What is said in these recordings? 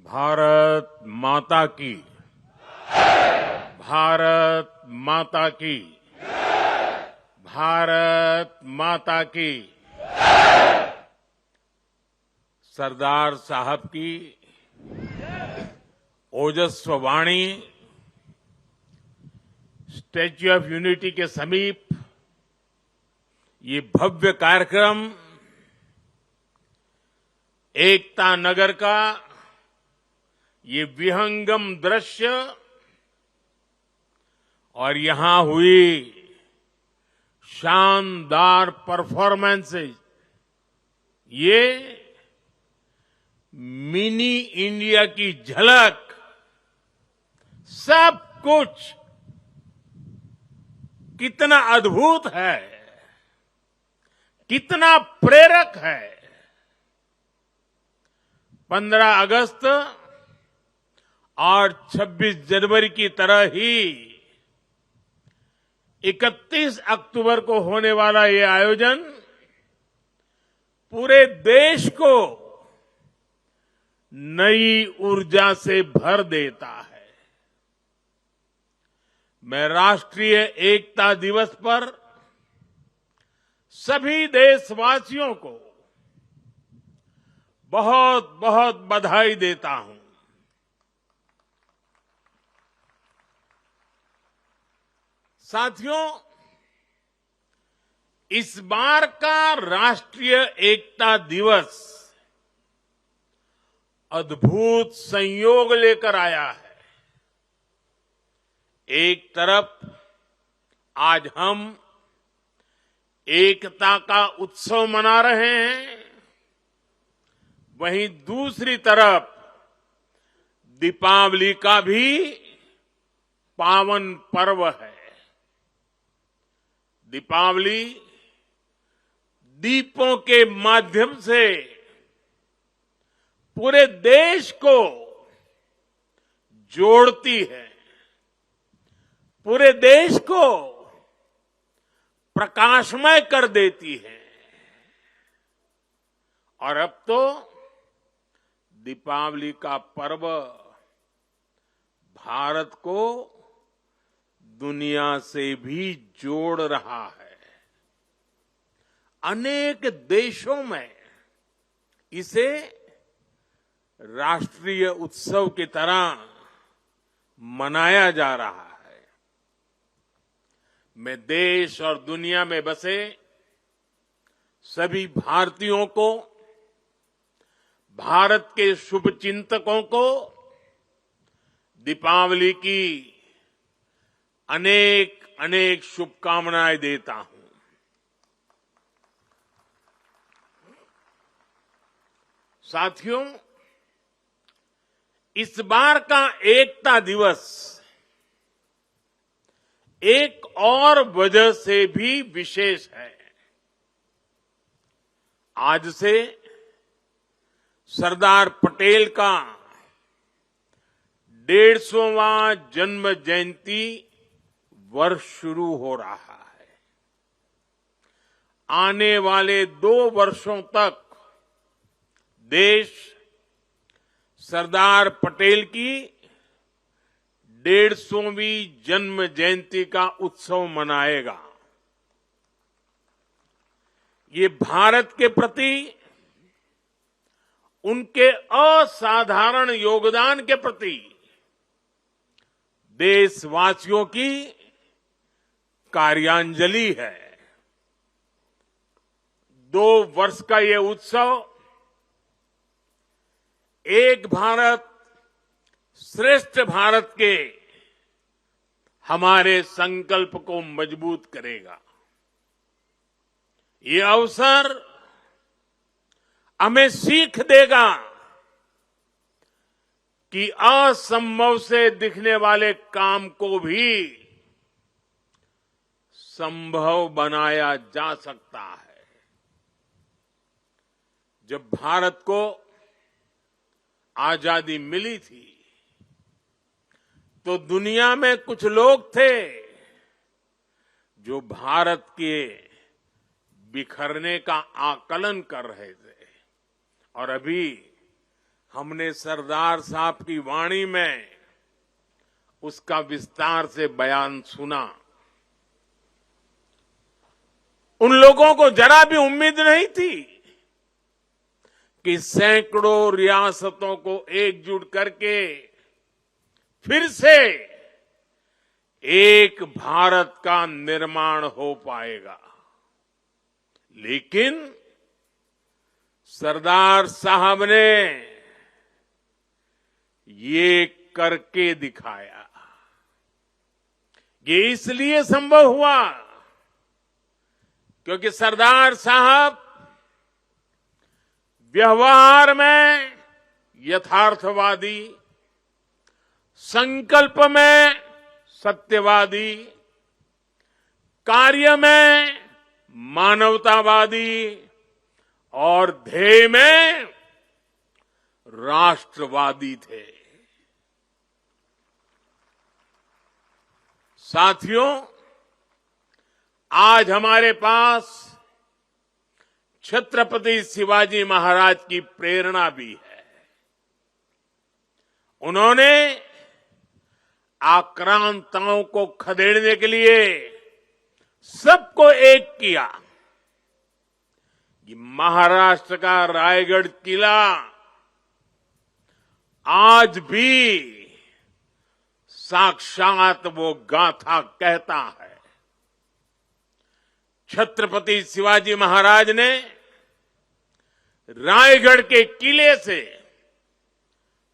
भारत माता की। भारत माता की। भारत माता की। सरदार साहब की ओजस्व वाणी स्टैच्यू ऑफ यूनिटी के समीप ये भव्य कार्यक्रम एकता नगर का ये विहंगम दृश्य और यहां हुई शानदार परफॉर्मेंसेज, ये मिनी इंडिया की झलक, सब कुछ कितना अद्भुत है, कितना प्रेरक है। 15 अगस्त और 26 जनवरी की तरह ही 31 अक्टूबर को होने वाला ये आयोजन पूरे देश को नई ऊर्जा से भर देता है। मैं राष्ट्रीय एकता दिवस पर सभी देशवासियों को बहुत बहुत बधाई देता हूं। साथियों, इस बार का राष्ट्रीय एकता दिवस अद्भुत संयोग लेकर आया है। एक तरफ आज हम एकता का उत्सव मना रहे हैं, वहीं दूसरी तरफ दीपावली का भी पावन पर्व है। दीपावली दीपों के माध्यम से पूरे देश को जोड़ती है, पूरे देश को प्रकाशमय कर देती है। और अब तो दीपावली का पर्व भारत को दुनिया से भी जोड़ रहा है। अनेक देशों में इसे राष्ट्रीय उत्सव की तरह मनाया जा रहा है। मैं देश और दुनिया में बसे सभी भारतीयों को, भारत के शुभचिंतकों को दीपावली की अनेक अनेक शुभकामनाएं देता हूं। साथियों, इस बार का एकता दिवस एक और वजह से भी विशेष है। आज से सरदार पटेल का 150वां जन्म जयंती वर्ष शुरू हो रहा है। आने वाले 2 वर्षों तक देश सरदार पटेल की 150वीं जन्म जयंती का उत्सव मनाएगा। ये भारत के प्रति उनके असाधारण योगदान के प्रति देशवासियों की कार्यांजलि है। 2 वर्ष का ये उत्सव एक भारत श्रेष्ठ भारत के हमारे संकल्प को मजबूत करेगा। ये अवसर हमें सीख देगा कि असंभव से दिखने वाले काम को भी संभव बनाया जा सकता है। जब भारत को आजादी मिली थी तो दुनिया में कुछ लोग थे जो भारत के बिखरने का आकलन कर रहे थे। और अभी हमने सरदार साहब की वाणी में उसका विस्तार से बयान सुना। उन लोगों को जरा भी उम्मीद नहीं थी कि सैकड़ों रियासतों को एकजुट करके फिर से एक भारत का निर्माण हो पाएगा। लेकिन सरदार साहब ने ये करके दिखाया। ये इसलिए संभव हुआ क्योंकि सरदार साहब व्यवहार में यथार्थवादी, संकल्प में सत्यवादी, कार्य में मानवतावादी और ध्येय में राष्ट्रवादी थे। साथियों, आज हमारे पास छत्रपति शिवाजी महाराज की प्रेरणा भी है। उन्होंने आक्रांताओं को खदेड़ने के लिए सबको एक किया। ये महाराष्ट्र का रायगढ़ किला आज भी साक्षात वो गाथा कहता है। छत्रपति शिवाजी महाराज ने रायगढ़ के किले से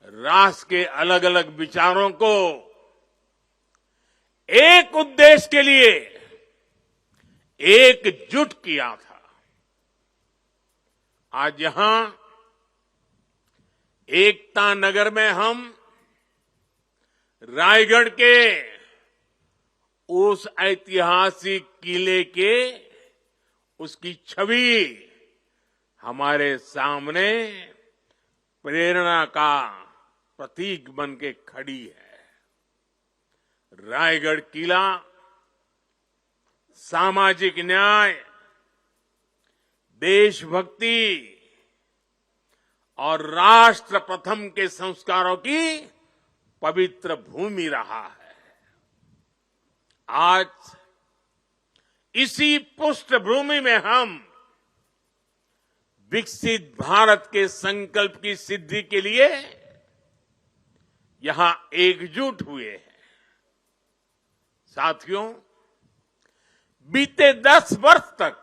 राष्ट्र के अलग अलग विचारों को एक उद्देश्य के लिए एकजुट किया था। आज यहां एकता नगर में हम रायगढ़ के उस ऐतिहासिक किले के उसकी छवि हमारे सामने प्रेरणा का प्रतीक बन के खड़ी है। रायगढ़ किला सामाजिक न्याय, देशभक्ति और राष्ट्र प्रथम के संस्कारों की पवित्र भूमि रहा है। आज इसी पृष्ठभूमि में हम विकसित भारत के संकल्प की सिद्धि के लिए यहां एकजुट हुए हैं। साथियों, बीते 10 वर्ष तक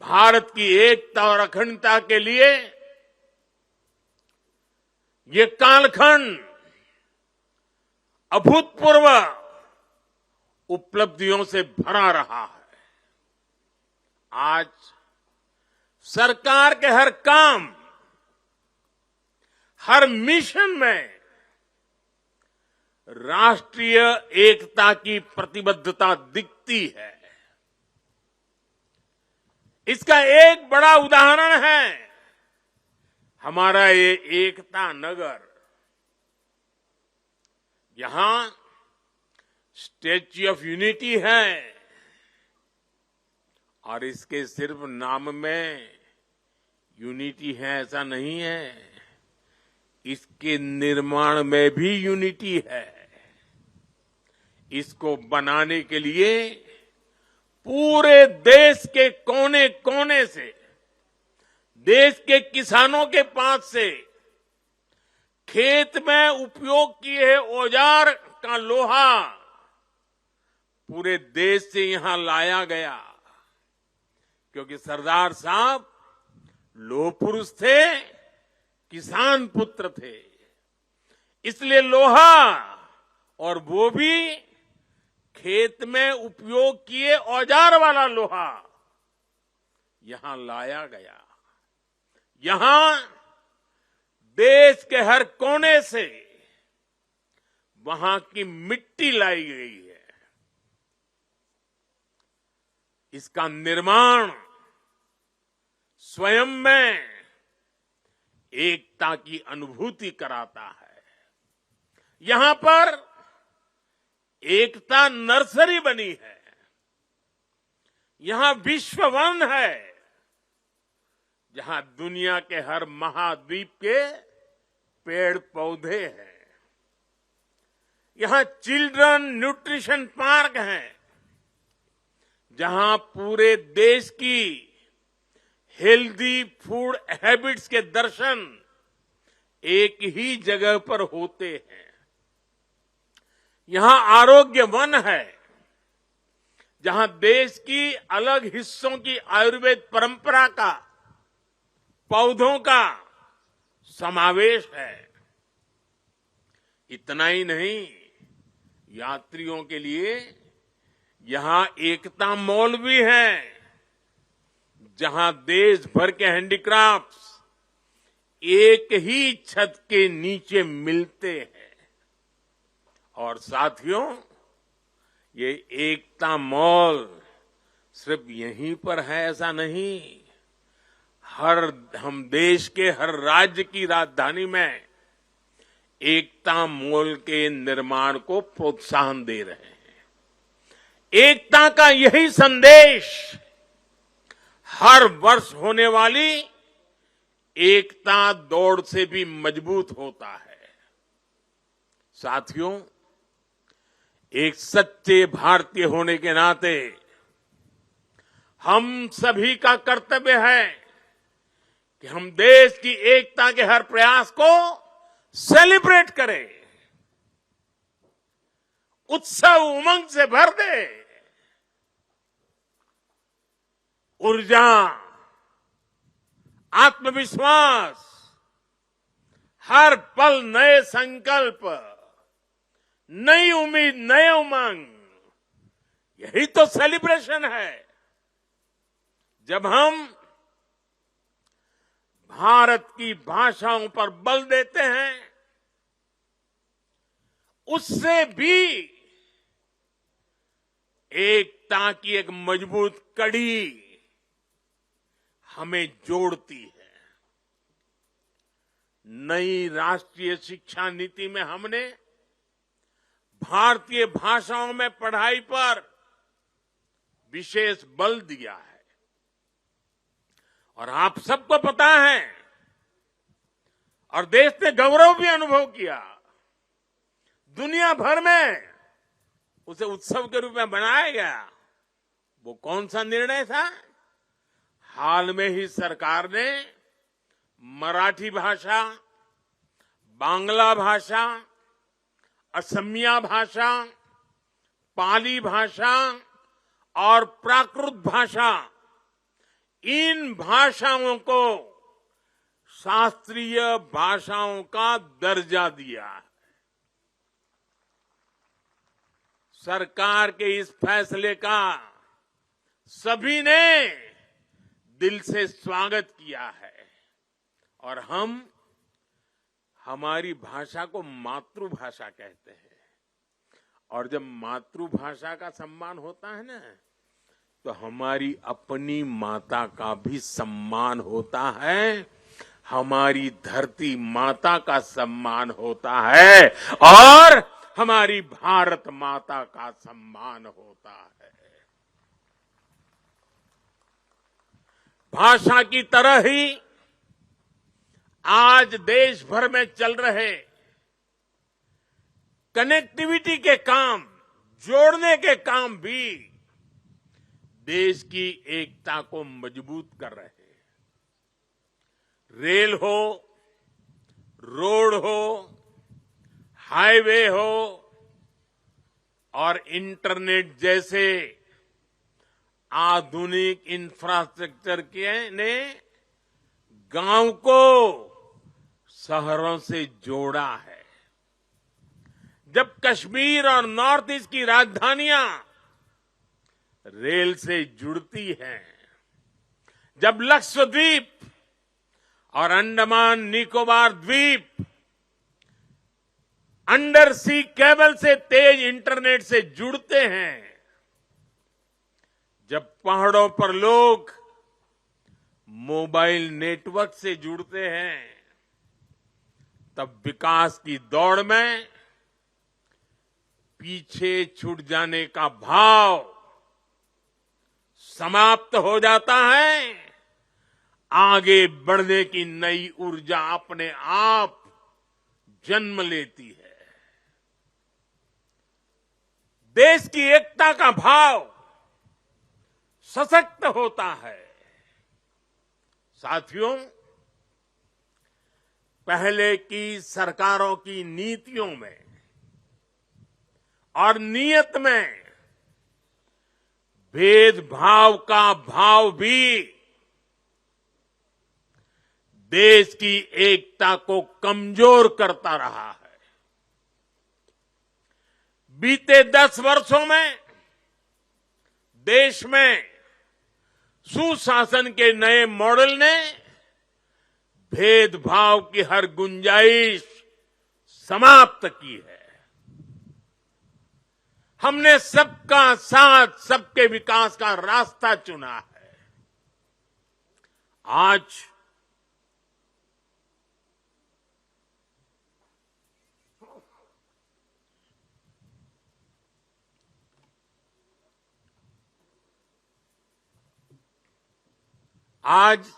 भारत की एकता और अखंडता के लिए ये कालखंड अभूतपूर्व उपलब्धियों से भरा रहा है। आज सरकार के हर काम, हर मिशन में राष्ट्रीय एकता की प्रतिबद्धता दिखती है। इसका एक बड़ा उदाहरण है हमारा ये एकता नगर। यहां स्टैच्यू ऑफ यूनिटी है और इसके सिर्फ नाम में यूनिटी है ऐसा नहीं है, इसके निर्माण में भी यूनिटी है। इसको बनाने के लिए पूरे देश के कोने कोने से, देश के किसानों के पास से खेत में उपयोग किए औजार का लोहा पूरे देश से यहां लाया गया, क्योंकि सरदार साहब लोह पुरुष थे, किसान पुत्र थे। इसलिए लोहा, और वो भी खेत में उपयोग किए औजार वाला लोहा, यहां लाया गया। यहां देश के हर कोने से वहां की मिट्टी लाई गई है। इसका निर्माण स्वयं में एकता की अनुभूति कराता है। यहां पर एकता नर्सरी बनी है। यहां विश्व वन है जहां दुनिया के हर महाद्वीप के पेड़ पौधे हैं। यहां चिल्ड्रन न्यूट्रिशन पार्क हैं, जहां पूरे देश की हेल्दी फूड हैबिट्स के दर्शन एक ही जगह पर होते हैं। यहां आरोग्य वन है, जहां देश की अलग हिस्सों की आयुर्वेद परंपरा का, पौधों का समावेश है। इतना ही नहीं, यात्रियों के लिए यहां एकता मॉल भी है, जहां देश भर के हैंडीक्राफ्ट्स एक ही छत के नीचे मिलते हैं। और साथियों, ये एकता मॉल सिर्फ यहीं पर है ऐसा नहीं, हम देश के हर राज्य की राजधानी में एकता मॉल के निर्माण को प्रोत्साहन दे रहे हैं। एकता का यही संदेश हर वर्ष होने वाली एकता दौड़ से भी मजबूत होता है। साथियों, एक सच्चे भारतीय होने के नाते हम सभी का कर्तव्य है कि हम देश की एकता के हर प्रयास को सेलिब्रेट करें, उत्सव उमंग से भर दे। ऊर्जा, आत्मविश्वास, हर पल नए संकल्प, नई उम्मीद, नए उमंग, यही तो सेलिब्रेशन है। जब हम भारत की भाषाओं पर बल देते हैं, उससे भी एकता की एक मजबूत कड़ी हमें जोड़ती है। नई राष्ट्रीय शिक्षा नीति में हमने भारतीय भाषाओं में पढ़ाई पर विशेष बल दिया है। और आप सबको पता है, और देश ने गौरव भी अनुभव किया, दुनिया भर में उसे उत्सव के रूप में बनाया गया। वो कौन सा निर्णय था? हाल में ही सरकार ने मराठी भाषा, बांग्ला भाषा, असमिया भाषा, पाली भाषा और प्राकृत भाषा, इन भाषाओं को शास्त्रीय भाषाओं का दर्जा दिया है। सरकार के इस फैसले का सभी ने दिल से स्वागत किया है। और हम हमारी भाषा को मातृभाषा कहते हैं। और जब मातृभाषा का सम्मान होता है ना, तो हमारी अपनी माता का भी सम्मान होता है, हमारी धरती माता का सम्मान होता है, और हमारी भारत माता का सम्मान होता है। भाषा की तरह ही आज देश भर में चल रहे कनेक्टिविटी के काम, जोड़ने के काम भी देश की एकता को मजबूत कर रहे हैं। रेल हो, रोड हो, हाईवे हो और इंटरनेट जैसे आधुनिक इंफ्रास्ट्रक्चर ने गांव को शहरों से जोड़ा है। जब कश्मीर और नॉर्थ ईस्ट की राजधानियां रेल से जुड़ती हैं, जब लक्षद्वीप और अंडमान निकोबार द्वीप अंडर सी केबल से तेज इंटरनेट से जुड़ते हैं, जब पहाड़ों पर लोग मोबाइल नेटवर्क से जुड़ते हैं, तब विकास की दौड़ में पीछे छूट जाने का भाव समाप्त हो जाता है, आगे बढ़ने की नई ऊर्जा अपने आप जन्म लेती है। देश की एकता का भाव सशक्त होता है। साथियों, पहले की सरकारों की नीतियों में और नीयत में भेदभाव का भाव भी देश की एकता को कमजोर करता रहा है। बीते 10 वर्षों में देश में सुशासन के नए मॉडल ने भेदभाव की हर गुंजाइश समाप्त की है। हमने सबका साथ, सबके विकास का रास्ता चुना है। आज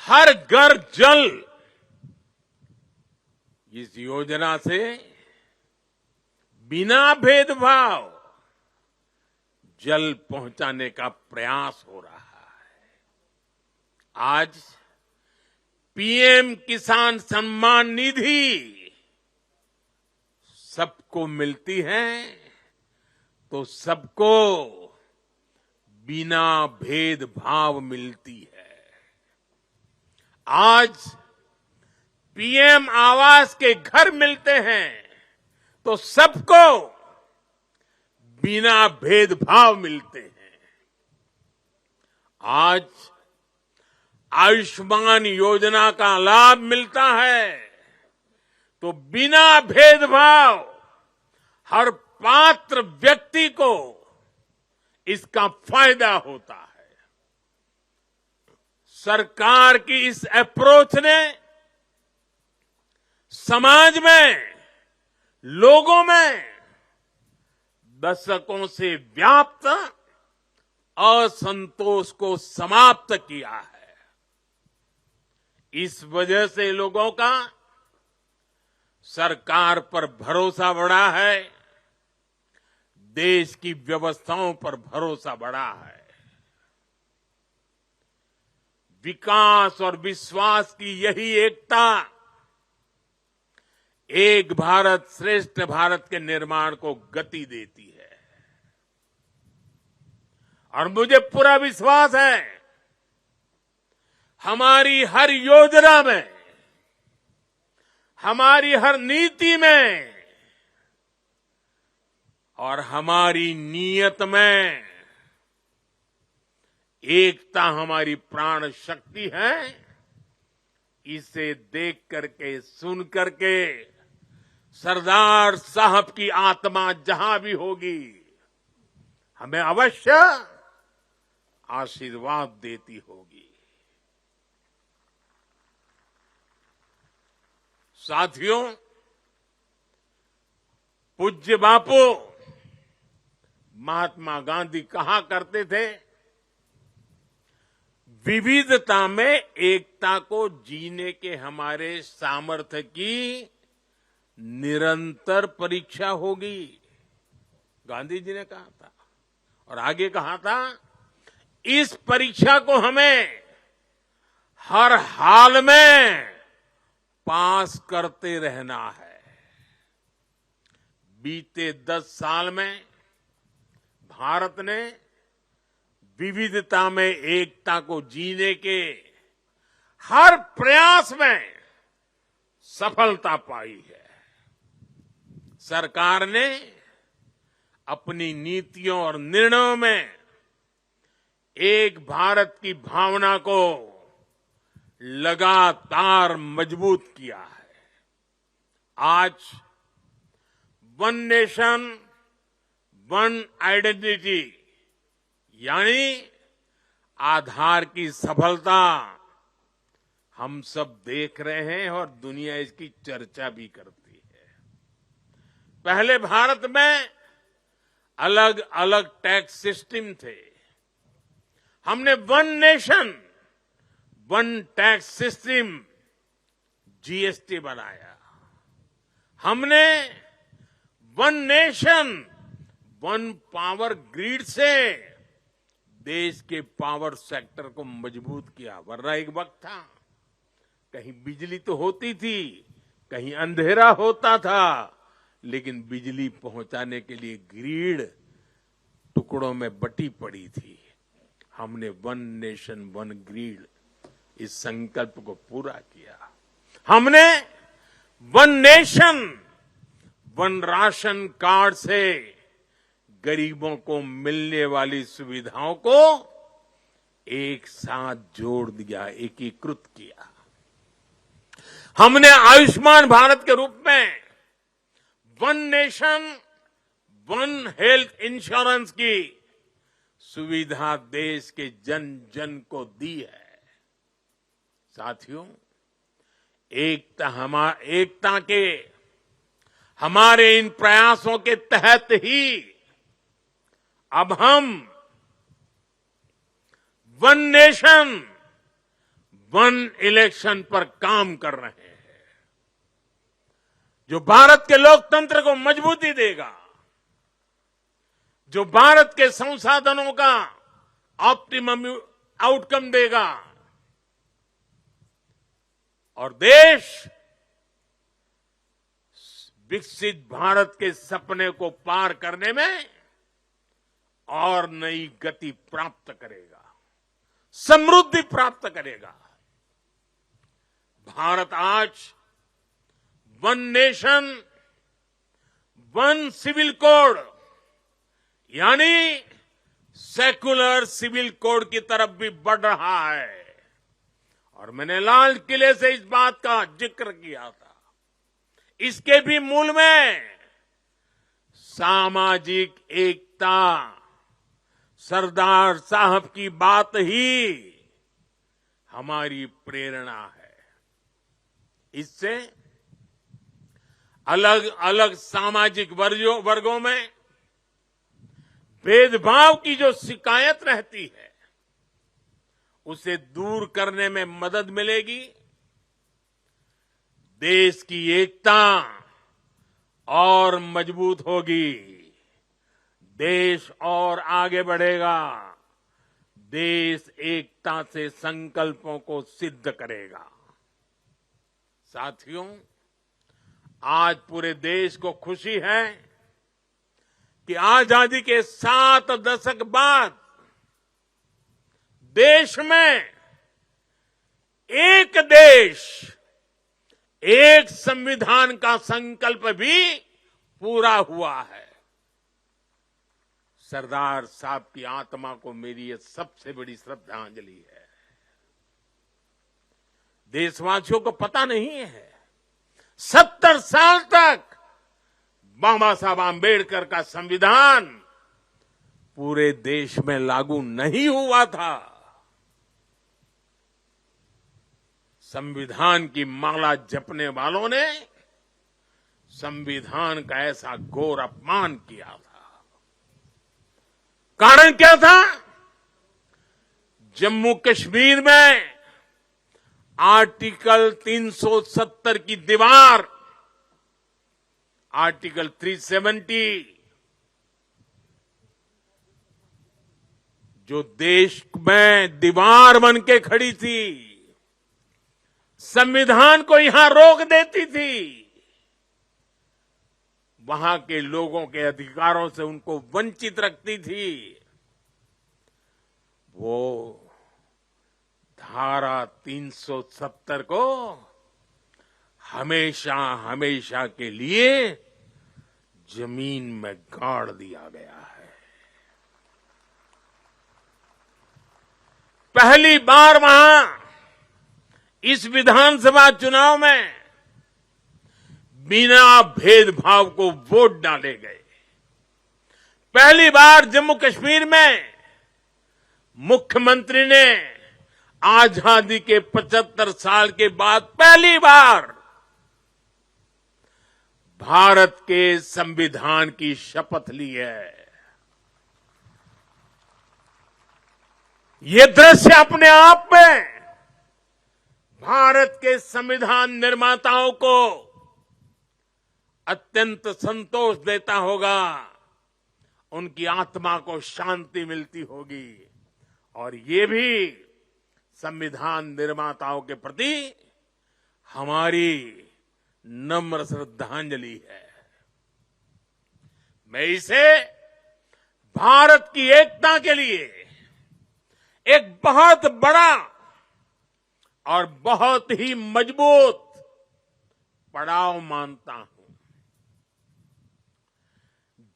हर घर जल इस योजना से बिना भेदभाव जल पहुंचाने का प्रयास हो रहा है। आज पीएम किसान सम्मान निधि सबको मिलती है तो सबको बिना भेदभाव मिलती है। आज पीएम आवास के घर मिलते हैं तो सबको बिना भेदभाव मिलते हैं। आज आयुष्मान योजना का लाभ मिलता है तो बिना भेदभाव हर पात्र व्यक्ति को इसका फायदा होता है। सरकार की इस अप्रोच ने समाज में, लोगों में दशकों से व्याप्त असंतोष को समाप्त किया है। इस वजह से लोगों का सरकार पर भरोसा बढ़ा है, देश की व्यवस्थाओं पर भरोसा बढ़ा है। विकास और विश्वास की यही एकता एक भारत श्रेष्ठ भारत के निर्माण को गति देती है। और मुझे पूरा विश्वास है हमारी हर योजना में, हमारी हर नीति में और हमारी नीयत में एकता हमारी प्राण शक्ति है। इसे देख करके, सुन करके सरदार साहब की आत्मा जहां भी होगी हमें अवश्य आशीर्वाद देती होगी। साथियों, पूज्य बापू महात्मा गांधी कहा करते थे, विविधता में एकता को जीने के हमारे सामर्थ्य की निरंतर परीक्षा होगी। गांधी जी ने कहा था और आगे कहा था, इस परीक्षा को हमें हर हाल में पास करते रहना है। बीते 10 साल में भारत ने विविधता में एकता को जीने के हर प्रयास में सफलता पाई है। सरकार ने अपनी नीतियों और निर्णयों में एक भारत की भावना को लगातार मजबूत किया है। आज वन नेशन वन आइडेंटिटी यानी आधार की सफलता हम सब देख रहे हैं और दुनिया इसकी चर्चा भी करती है। पहले भारत में अलग अलग टैक्स सिस्टम थे। हमने one nation one tax system GST बनाया। हमने one nation one power grid से देश के पावर सेक्टर को मजबूत किया। वरना एक वक्त था कहीं बिजली तो होती थी, कहीं अंधेरा होता था, लेकिन बिजली पहुंचाने के लिए ग्रिड टुकड़ों में बटी पड़ी थी। हमने वन नेशन वन ग्रिड इस संकल्प को पूरा किया। हमने one nation one ration card से गरीबों को मिलने वाली सुविधाओं को एक साथ जोड़ दिया, एकीकृत किया। हमने आयुष्मान भारत के रूप में one nation one health insurance की सुविधा देश के जन जन को दी है। साथियों, एकता के हमारे इन प्रयासों के तहत ही अब हम वन नेशन वन इलेक्शन पर काम कर रहे हैं, जो भारत के लोकतंत्र को मजबूती देगा, जो भारत के संसाधनों का ऑप्टिमम आउटकम देगा और देश विकसित भारत के सपने को पार करने में और नई गति प्राप्त करेगा, समृद्धि प्राप्त करेगा। भारत आज one nation one civil code यानी सेकुलर सिविल कोड की तरफ भी बढ़ रहा है। और मैंने लाल किले से इस बात का जिक्र किया था। इसके भी मूल में सामाजिक एकता, सरदार साहब की बात ही हमारी प्रेरणा है। इससे अलग अलग सामाजिक वर्गों में भेदभाव की जो शिकायत रहती है, उसे दूर करने में मदद मिलेगी। देश की एकता और मजबूत होगी, देश और आगे बढ़ेगा, देश एकता से संकल्पों को सिद्ध करेगा। साथियों, आज पूरे देश को खुशी है कि आजादी के 7 दशक बाद देश में एक देश एक संविधान का संकल्प भी पूरा हुआ है। सरदार साहब की आत्मा को मेरी ये सबसे बड़ी श्रद्धांजलि है। देशवासियों को पता नहीं है 70 साल तक बाबा साहब आंबेडकर का संविधान पूरे देश में लागू नहीं हुआ था। संविधान की माला जपने वालों ने संविधान का ऐसा घोर अपमान किया था। कारण क्या था? जम्मू कश्मीर में आर्टिकल 370 की दीवार, आर्टिकल 370 जो देश में दीवार बन के खड़ी थी, संविधान को यहां रोक देती थी, वहां के लोगों के अधिकारों से उनको वंचित रखती थी। वो धारा 370 को हमेशा हमेशा के लिए जमीन में गाड़ दिया गया है। पहली बार वहां इस विधानसभा चुनाव में बिना भेदभाव को वोट डाले गए। पहली बार जम्मू कश्मीर में मुख्यमंत्री ने आजादी के 75 साल के बाद पहली बार भारत के संविधान की शपथ ली है। ये दृश्य अपने आप में भारत के संविधान निर्माताओं को अत्यंत संतोष देता होगा, उनकी आत्मा को शांति मिलती होगी और ये भी संविधान निर्माताओं के प्रति हमारी नम्र श्रद्धांजलि है। मैं इसे भारत की एकता के लिए एक बहुत बड़ा और बहुत ही मजबूत पड़ाव मानता हूं।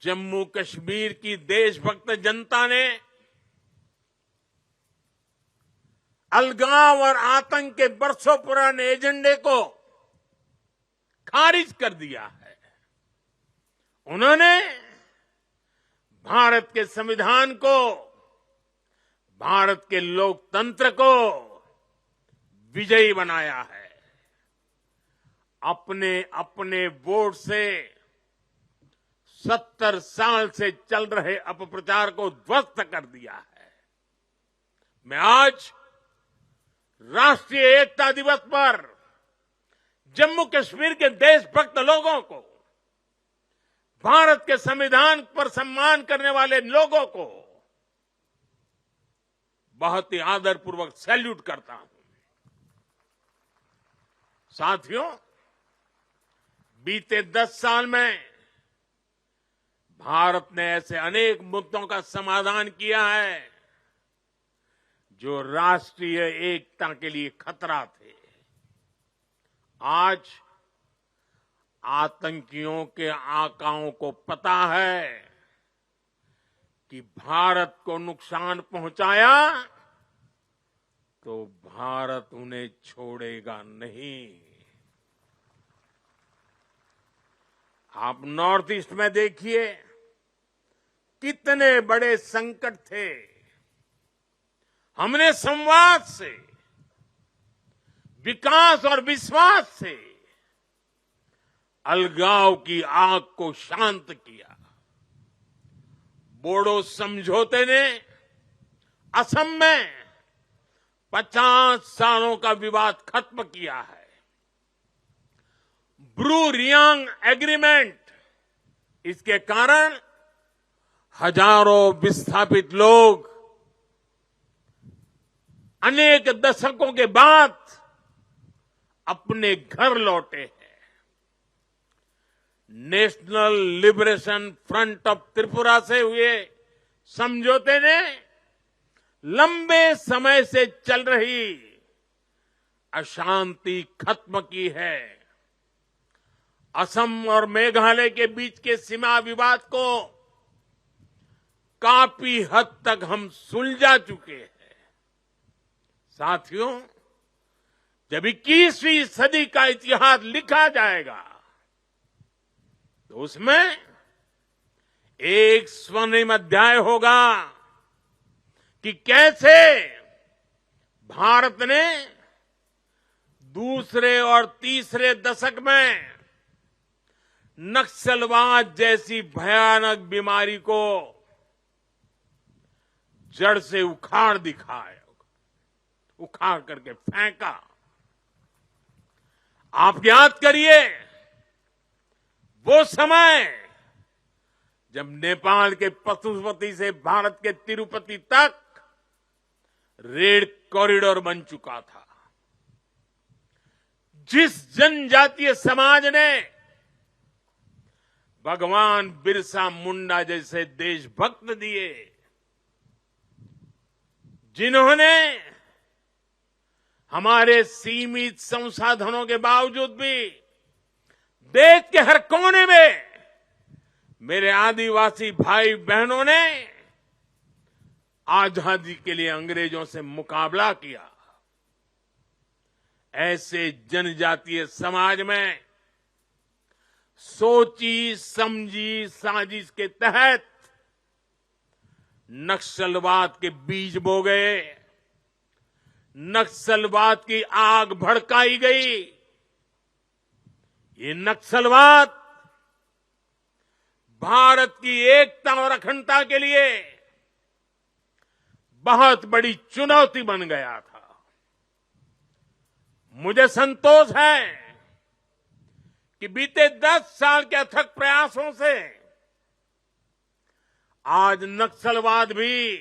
जम्मू कश्मीर की देशभक्त जनता ने अलगाव और आतंक के बरसों पुराने एजेंडे को खारिज कर दिया है। उन्होंने भारत के संविधान को, भारत के लोकतंत्र को विजयी बनाया है। अपने अपने वोट से 70 साल से चल रहे अपप्रचार को ध्वस्त कर दिया है। मैं आज राष्ट्रीय एकता दिवस पर जम्मू कश्मीर के देशभक्त लोगों को, भारत के संविधान पर सम्मान करने वाले लोगों को बहुत ही आदरपूर्वक सैल्यूट करता हूं। साथियों, बीते 10 साल में भारत ने ऐसे अनेक मुद्दों का समाधान किया है जो राष्ट्रीय एकता के लिए खतरा थे। आज आतंकियों के आकाओं को पता है कि भारत को नुकसान पहुंचाया तो भारत उन्हें छोड़ेगा नहीं। आप नॉर्थ ईस्ट में देखिए, कितने बड़े संकट थे। हमने संवाद से, विकास और विश्वास से अलगाव की आग को शांत किया। बोडो समझौते ने असम में 50 सालों का विवाद खत्म किया है। ब्रू रियांग एग्रीमेंट, इसके कारण हजारों विस्थापित लोग अनेक दशकों के बाद अपने घर लौटे हैं। National liberation front of Tripura से हुए समझौते ने लंबे समय से चल रही अशांति खत्म की है। असम और मेघालय के बीच के सीमा विवाद को काफी हद तक हम सुलझा चुके हैं। साथियों, जब 21वीं सदी का इतिहास लिखा जाएगा तो उसमें एक स्वर्णिम अध्याय होगा कि कैसे भारत ने दूसरे और तीसरे दशक में नक्सलवाद जैसी भयानक बीमारी को जड़ से उखाड़ दिखाया, उखाड़ करके फेंका। आप याद करिए वो समय जब नेपाल के पशुपति से भारत के तिरुपति तक रेल कॉरिडोर बन चुका था। जिस जनजातीय समाज ने भगवान बिरसा मुंडा जैसे देशभक्त दिए, जिन्होंने हमारे सीमित संसाधनों के बावजूद भी देश के हर कोने में मेरे आदिवासी भाई बहनों ने आजादी के लिए अंग्रेजों से मुकाबला किया। ऐसे जनजातीय समाज में सोची समझी साजिश के तहत नक्सलवाद के बीज बो गए, नक्सलवाद की आग भड़काई गई। ये नक्सलवाद भारत की एकता और अखंडता के लिए, बहुत बड़ी चुनौती बन गया था। मुझे संतोष है कि बीते 10 साल के अथक प्रयासों से आज नक्सलवाद भी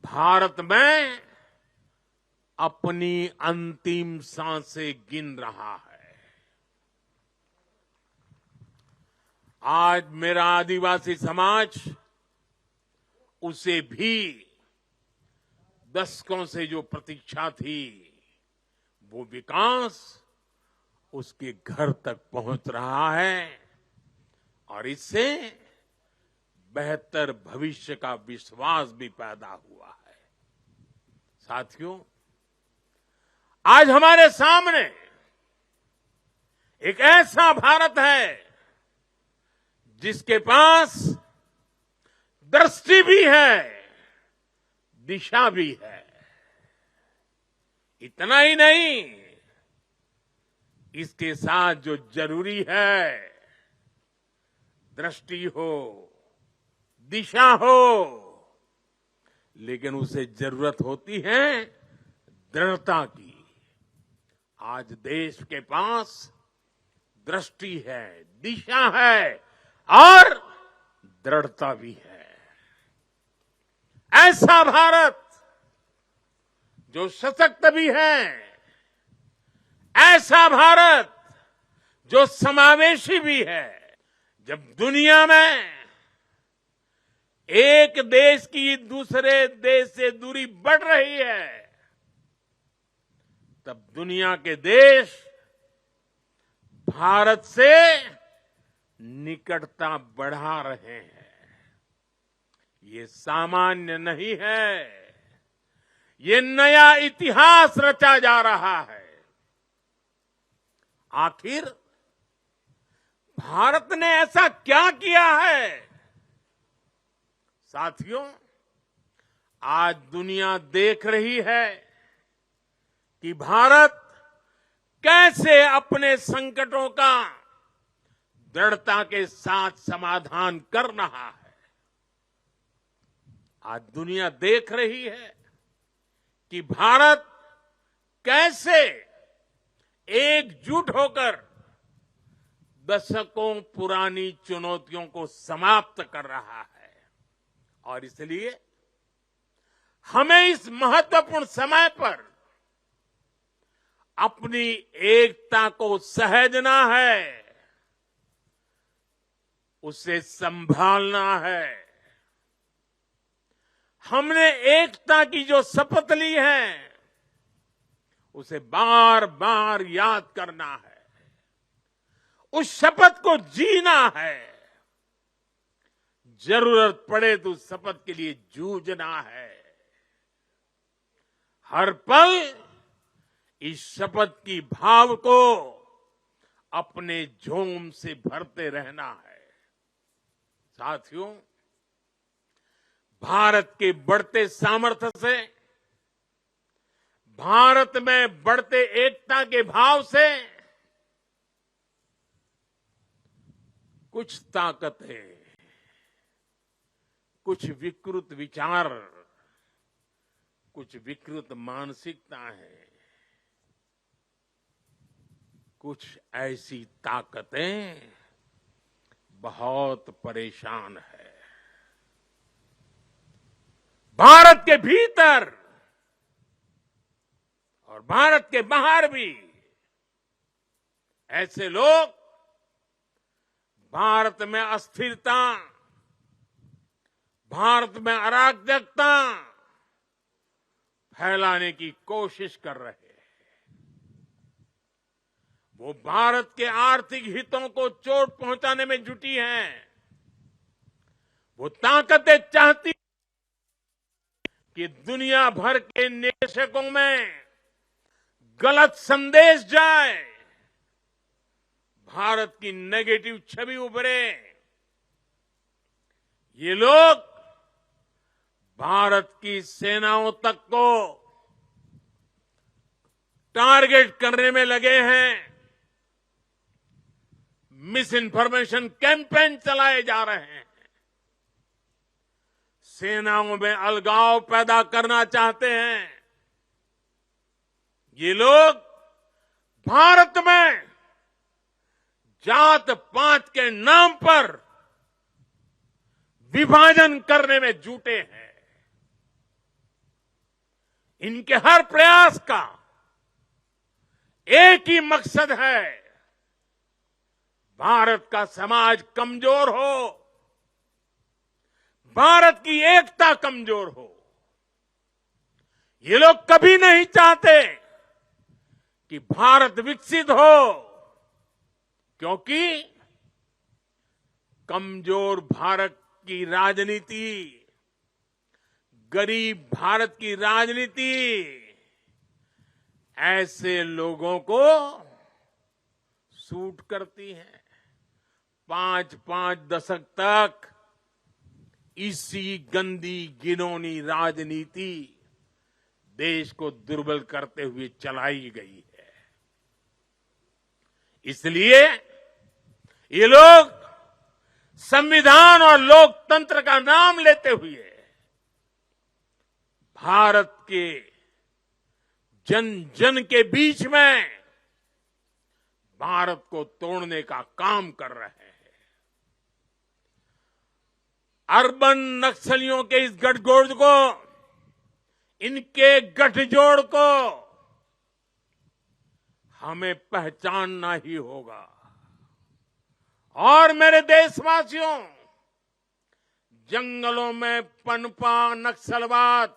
भारत में अपनी अंतिम सांसें गिन रहा है। आज मेरा आदिवासी समाज उसे भी दशकों से जो प्रतीक्षा थी, वो विकास उसके घर तक पहुंच रहा है और इससे बेहतर भविष्य का विश्वास भी पैदा हुआ है। साथियों, आज हमारे सामने एक ऐसा भारत है जिसके पास दृष्टि भी है, दिशा भी है। इतना ही नहीं, इसके साथ जो जरूरी है, दृष्टि हो, दिशा हो, लेकिन उसे जरूरत होती है दृढ़ता की। आज देश के पास दृष्टि है, दिशा है और दृढ़ता भी है। ऐसा भारत जो सशक्त भी है, ऐसा भारत जो समावेशी भी है। जब दुनिया में एक देश की दूसरे देश से दूरी बढ़ रही है, तब दुनिया के देश भारत से निकटता बढ़ा रहे हैं। ये सामान्य नहीं है, ये नया इतिहास रचा जा रहा है। आखिर भारत ने ऐसा क्या किया है? साथियों, आज दुनिया देख रही है कि भारत कैसे अपने संकटों का दृढ़ता के साथ समाधान कर रहा है। आज दुनिया देख रही है कि भारत कैसे एकजुट होकर दशकों पुरानी चुनौतियों को समाप्त कर रहा है। और इसलिए हमें इस महत्वपूर्ण समय पर अपनी एकता को सहेजना है, उसे संभालना है। हमने एकता की जो शपथ ली है, उसे बार बार याद करना है, उस शपथ को जीना है। जरूरत पड़े तो उस शपथ के लिए जूझना है। हर पल इस शपथ की भाव को अपने जोम से भरते रहना है। साथियों, भारत के बढ़ते सामर्थ्य से, भारत में बढ़ते एकता के भाव से कुछ ताकतें, कुछ विकृत विचार, कुछ विकृत मानसिकता है, कुछ ऐसी ताकतें बहुत परेशान है। भारत के भीतर और भारत के बाहर भी ऐसे लोग भारत में अस्थिरता, भारत में अराजकता फैलाने की कोशिश कर रहे हैं। वो भारत के आर्थिक हितों को चोट पहुंचाने में जुटी हैं। वो ताकतें चाहती कि दुनिया भर के निवेशकों में गलत संदेश जाए, भारत की नेगेटिव छवि उभरे। ये लोग भारत की सेनाओं तक को टारगेट करने में लगे हैं। मिस इन्फॉर्मेशन कैंपेन चलाए जा रहे हैं। सेनाओं में अलगाव पैदा करना चाहते हैं। ये लोग भारत में जात पात के नाम पर विभाजन करने में जुटे हैं। इनके हर प्रयास का एक ही मकसद है, भारत का समाज कमजोर हो, भारत की एकता कमजोर हो। ये लोग कभी नहीं चाहते कि भारत विकसित हो, क्योंकि कमजोर भारत की राजनीति, गरीब भारत की राजनीति ऐसे लोगों को सूट करती है। 5-5 दशक तक इसी गंदी घिनौनी राजनीति देश को दुर्बल करते हुए चलाई गई है। इसलिए ये लोग संविधान और लोकतंत्र का नाम लेते हुए भारत के जन जन के बीच में भारत को तोड़ने का काम कर रहे हैं। अर्बन नक्सलियों के इस गठजोड़ को, इनके गठजोड़ को हमें पहचानना ही होगा। और मेरे देशवासियों, जंगलों में पनपा नक्सलवाद,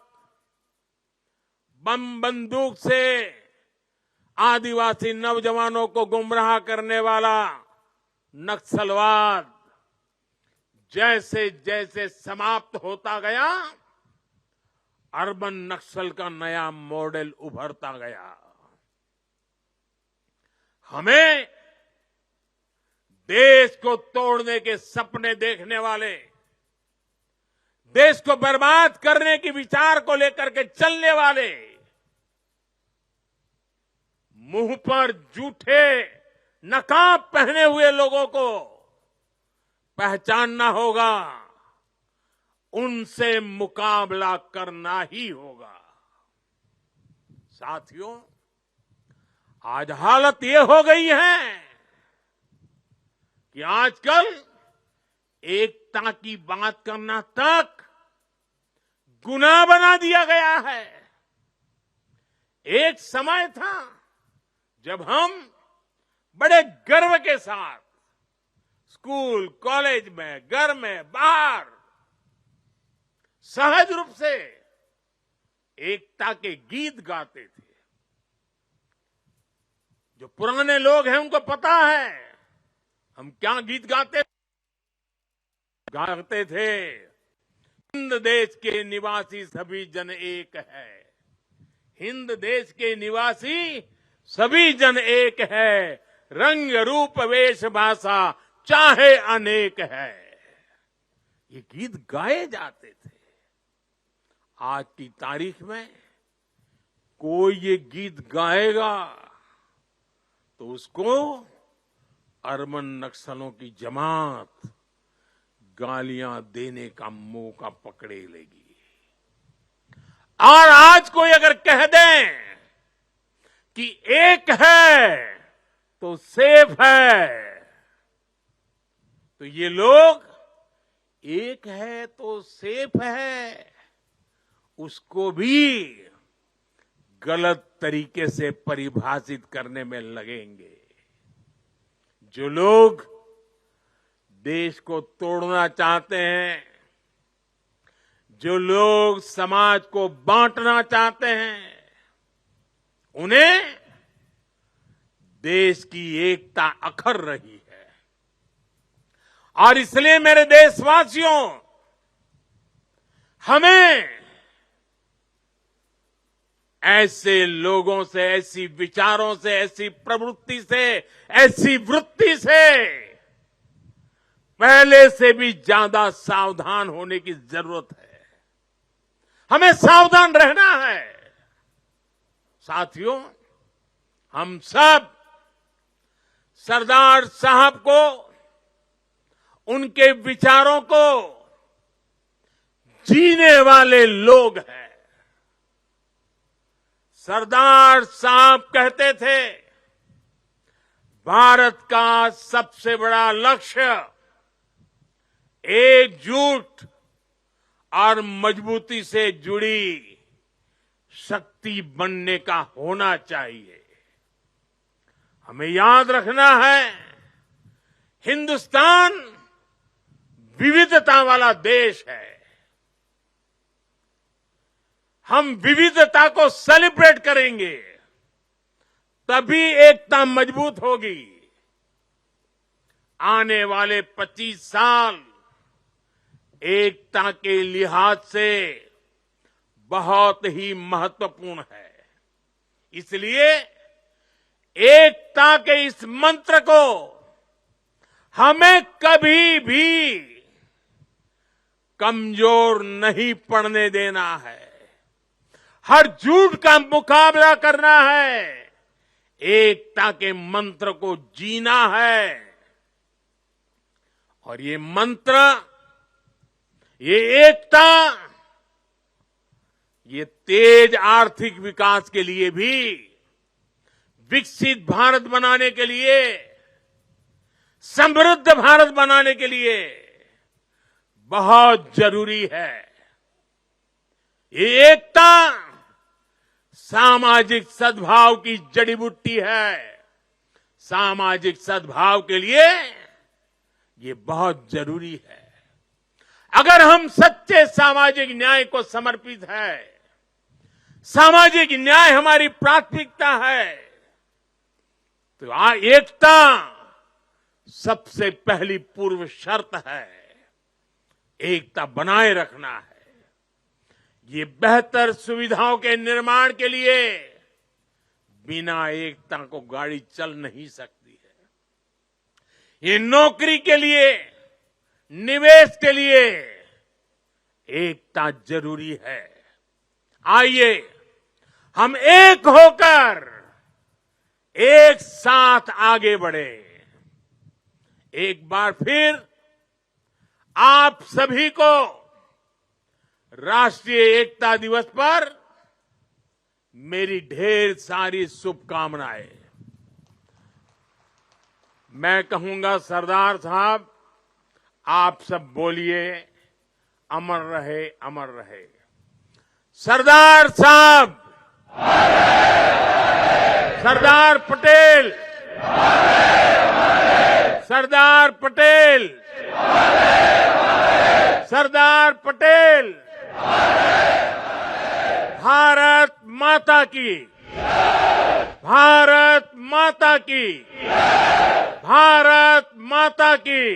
बम बंदूक से आदिवासी नौजवानों को गुमराह करने वाला नक्सलवाद जैसे जैसे समाप्त होता गया, अर्बन नक्सल का नया मॉडल उभरता गया। हमें देश को तोड़ने के सपने देखने वाले, देश को बर्बाद करने के विचार को लेकर के चलने वाले, मुंह पर जूठे नकाब पहने हुए लोगों को पहचानना होगा, उनसे मुकाबला करना ही होगा। साथियों, आज हालत ये हो गई है कि आजकल एकता की बात करना तक गुनाह बना दिया गया है। एक समय था जब हम बड़े गर्व के साथ स्कूल, कॉलेज में, घर में, बाहर सहज रूप से एकता के गीत गाते थे। जो पुराने लोग हैं उनको पता है हम क्या गीत गाते थे। हिंद देश के निवासी सभी जन एक है, हिंद देश के निवासी सभी जन एक है, रंग रूप वेश भाषा चाहे अनेक है। ये गीत गाए जाते थे। आज की तारीख में कोई ये गीत गाएगा तो उसको अर्बन नक्सलों की जमात गालियां देने का मौका पकड़े लेगी। और आज कोई अगर कह दें कि एक है तो सेफ है, तो ये लोग एक है तो सेफ है उसको भी गलत तरीके से परिभाषित करने में लगेंगे। जो लोग देश को तोड़ना चाहते हैं, जो लोग समाज को बांटना चाहते हैं, उन्हें देश की एकता अखर रही है। और इसलिए मेरे देशवासियों, हमें ऐसे लोगों से, ऐसी विचारों से, ऐसी प्रवृत्ति से, ऐसी वृत्ति से पहले से भी ज्यादा सावधान होने की जरूरत है। हमें सावधान रहना है। साथियों, हम सब सरदार साहब को, उनके विचारों को जीने वाले लोग हैं। सरदार साहब कहते थे, भारत का सबसे बड़ा लक्ष्य एकजुट और मजबूती से जुड़ी शक्ति बनने का होना चाहिए। हमें याद रखना है, हिंदुस्तान विविधता वाला देश है। हम विविधता को सेलिब्रेट करेंगे, तभी एकता मजबूत होगी। आने वाले 25 साल एकता के लिहाज से बहुत ही महत्वपूर्ण है। इसलिए एकता के इस मंत्र को हमें कभी भी कमजोर नहीं पड़ने देना है। हर झूठ का मुकाबला करना है, एकता के मंत्र को जीना है। और ये मंत्र, ये एकता, ये तेज आर्थिक विकास के लिए भी, विकसित भारत बनाने के लिए, समृद्ध भारत बनाने के लिए बहुत जरूरी है। ये एकता सामाजिक सद्भाव की जड़ी बूटी है। सामाजिक सद्भाव के लिए ये बहुत जरूरी है। अगर हम सच्चे सामाजिक न्याय को समर्पित है, सामाजिक न्याय हमारी प्राथमिकता है, तो एकता सबसे पहली पूर्व शर्त है। एकता बनाए रखना है। ये बेहतर सुविधाओं के निर्माण के लिए बिना एकता को गाड़ी चल नहीं सकती है। ये नौकरी के लिए, निवेश के लिए एकता जरूरी है। आइए हम एक होकर एक साथ आगे बढ़े। एक बार फिर आप सभी को राष्ट्रीय एकता दिवस पर मेरी ढेर सारी शुभकामनाएं। मैं कहूंगा, सरदार साहब, आप सब बोलिए, अमर रहे, अमर रहे। सरदार साहब, सरदार पटेल, सरदार पटेल, सरदार पटेल। भारत माता की, भारत माता की, भारत माता की।